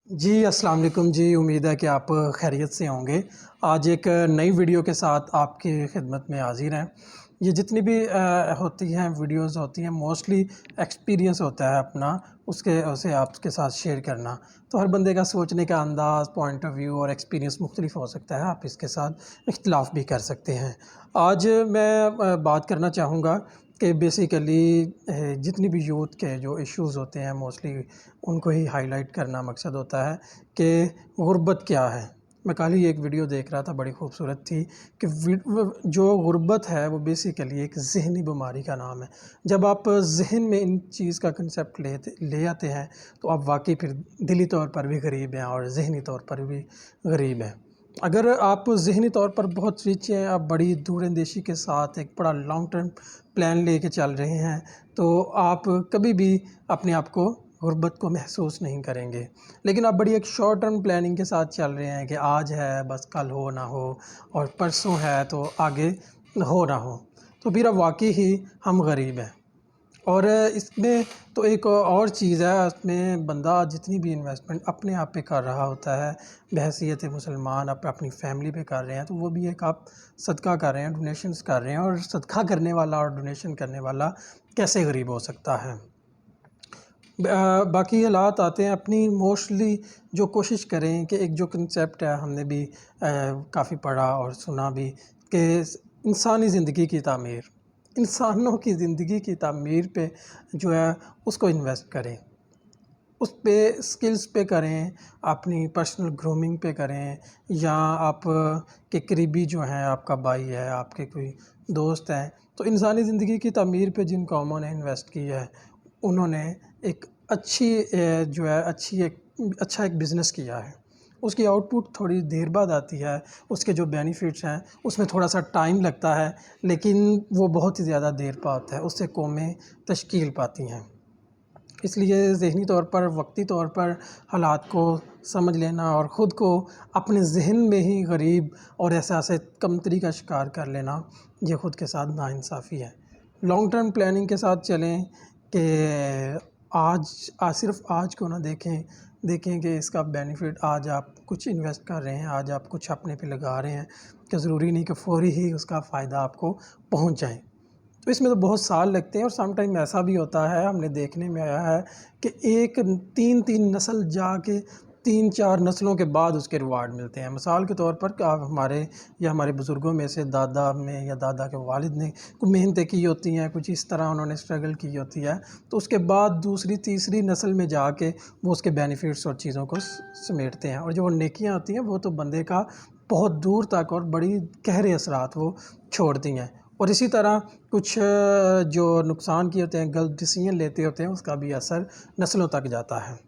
जी, अस्सलाम वालेकुम जी। उम्मीद है कि आप खैरियत से होंगे। आज एक नई वीडियो के साथ आपकी खिदमत में हाज़िर हैं। ये जितनी भी होती हैं वीडियोज़ होती हैं, मोस्टली एक्सपीरियंस होता है अपना, उसे आपके साथ शेयर करना। तो हर बंदे का सोचने का अंदाज़, पॉइंट ऑफ व्यू और एक्सपीरियंस मुख्तलिफ हो सकता है। आप इसके साथ इख्तिलाफ़ भी कर सकते हैं। आज मैं बात करना चाहूँगा कि बेसिकली जितनी भी यूथ के जो इश्यूज़ होते हैं मोस्टली उनको ही हाईलाइट करना मकसद होता है कि गुर्बत क्या है। मैं कल ही एक वीडियो देख रहा था, बड़ी खूबसूरत थी कि जो गुर्बत है वो बेसिकली एक ज़हनी बीमारी का नाम है। जब आप ज़हन में इन चीज़ का कंसेप्ट ले आते हैं तो आप वाकई फिर दिली तौर पर भी गरीब हैं और ज़हनी तौर पर भी गरीब हैं। अगर आप ज़हनी तौर पर बहुत रिच हैं, आप बड़ी दूरअंदेशी के साथ एक बड़ा लॉन्ग टर्म प्लान लेके चल रहे हैं, तो आप कभी भी अपने आप को गुर्बत को महसूस नहीं करेंगे। लेकिन आप बड़ी एक शॉर्ट टर्म प्लानिंग के साथ चल रहे हैं कि आज है बस कल हो ना हो, और परसों है तो आगे हो ना हो, तो फिर अब वाकई ही हम गरीब हैं। और इसमें तो एक और चीज़ है, उसमें बंदा जितनी भी इन्वेस्टमेंट अपने आप पे कर रहा होता है, बहैसियत मुसलमान आप अपनी फैमिली पे कर रहे हैं, तो वो भी एक आप सदका कर रहे हैं, डोनेशंस कर रहे हैं। और सदका करने वाला और डोनेशन करने वाला कैसे गरीब हो सकता है। बाकी हालात आते हैं अपनी मोस्टली जो कोशिश करें कि एक जो कंसेप्ट है, हमने भी काफ़ी पढ़ा और सुना भी कि इंसानी ज़िंदगी की तामीर, इंसानों की ज़िंदगी की तामीर पे जो है उसको इन्वेस्ट करें, उस पे स्किल्स पे करें, अपनी पर्सनल ग्रूमिंग पे करें, या आप के करीबी जो हैं, आपका भाई है, आपके कोई दोस्त हैं, तो इंसानी ज़िंदगी की तामीर पे जिन कौमों ने इन्वेस्ट किया है उन्होंने एक अच्छी जो है अच्छा एक बिज़नेस किया है। उसकी आउटपुट थोड़ी देर बाद आती है, उसके जो बेनिफिट्स हैं उसमें थोड़ा सा टाइम लगता है, लेकिन वो बहुत ही ज़्यादा देर पे आता है, उससे कौमें तश्कील पाती हैं। इसलिए ज़हनी तौर पर, वक्ती तौर पर हालात को समझ लेना और ख़ुद को अपने ज़हन में ही गरीब और एहसास कमतरी का शिकार कर लेना, ये ख़ुद के साथ नाइंसाफ़ी है। लॉन्ग टर्म प्लानिंग के साथ चलें कि आज सिर्फ़ आज को ना देखें कि इसका बेनिफिट आज आप कुछ इन्वेस्ट कर रहे हैं, आज आप कुछ अपने पे लगा रहे हैं, कि ज़रूरी नहीं कि फ़ौरी ही उसका फ़ायदा आपको पहुंच जाए। तो इसमें तो बहुत साल लगते हैं, और सम टाइम ऐसा भी होता है, हमने देखने में आया है कि एक 3-3 नस्ल जाके 3-4 नस्लों के बाद उसके रिवार्ड मिलते हैं। मिसाल के तौर पर आप हमारे बुज़ुर्गों में से दादा में या दादा के वालिद ने कुछ मेहनतें की होती हैं, कुछ इस तरह उन्होंने स्ट्रगल की होती है, तो उसके बाद दूसरी तीसरी नस्ल में जाके वो उसके बेनिफिट्स और चीज़ों को समेटते हैं, और जो नेकियां होती हैं वो तो बंदे का बहुत दूर तक और बड़ी गहरे असरात वो छोड़ती हैं। और इसी तरह कुछ जो नुकसान किए होते हैं, गलत डिसीजन लेते होते हैं, उसका भी असर नस्लों तक जाता है।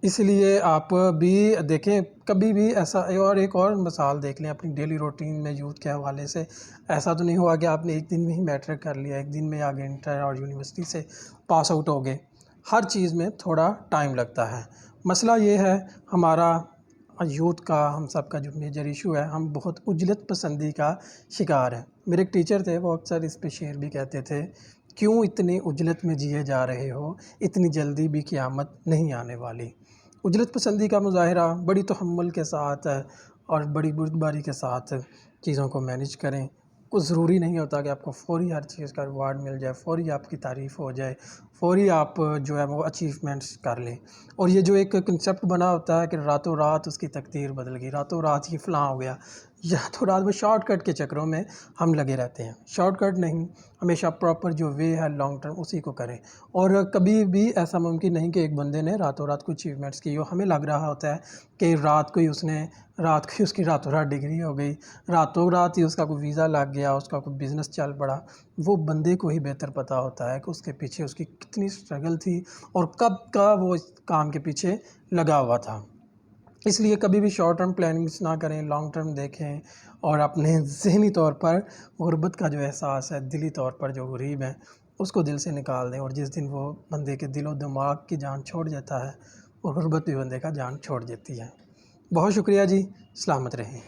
इसलिए आप भी देखें, कभी भी ऐसा, और एक और मिसाल देख लें अपनी डेली रूटीन में यूथ के हवाले से। ऐसा तो नहीं हुआ कि आपने एक दिन में ही मैट्रिक कर लिया, एक दिन में आगे इंटर और यूनिवर्सिटी से पास आउट हो गए। हर चीज़ में थोड़ा टाइम लगता है। मसला ये है हमारा यूथ का, हम सब का जो मेजर इशू है, हम बहुत उजलत पसंदी का शिकार है। मेरे एक टीचर थे, वो अक्सर इस पे शेर भी कहते थे, क्यों इतनी उजलत में जिए जा रहे हो, इतनी जल्दी भी क़यामत नहीं आने वाली। उजलत पसंदी का मुज़ाहिरा बड़ी तहम्मुल के साथ और बड़ी बुर्दबारी के साथ चीज़ों को मैनेज करें। कुछ ज़रूरी नहीं होता कि आपको फ़ौरी हर चीज़ का रिवार्ड मिल जाए, फ़ौरी आपकी तारीफ़ हो जाए, फ़ौरी आप जो है वो अचीवमेंट्स कर लें। और ये जो एक कंसेप्ट बना होता है कि रातों रात उसकी तकदीर बदल गई, रातों रात ही फ़लाँ हो गया, या तो रात में शॉर्टकट के चक्करों में हम लगे रहते हैं। शॉर्टकट नहीं, हमेशा प्रॉपर जो वे है लॉन्ग टर्म उसी को करें। और कभी भी ऐसा मुमकिन नहीं कि एक बंदे ने रातों रात कुछ अचीवमेंट्स की हो। हमें लग रहा होता है कि रात को ही उसकी रातों रात डिग्री हो गई, रातों रात ही उसका कोई वीज़ा लग गया, उसका कोई बिज़नेस चल पड़ा। वो बंदे को ही बेहतर पता होता है कि उसके पीछे उसकी कितनी स्ट्रगल थी और कब का वो इस काम के पीछे लगा हुआ था। इसलिए कभी भी शॉर्ट टर्म प्लानिंग्स ना करें, लॉन्ग टर्म देखें, और अपने ज़हनी तौर पर गुर्बत का जो एहसास है, दिली तौर पर जो गरीब है, उसको दिल से निकाल दें। और जिस दिन वो बंदे के दिलो दिमाग की जान छोड़ जाता है, वो गुर्बत भी बंदे का जान छोड़ देती है। बहुत शुक्रिया जी, सलामत रहें।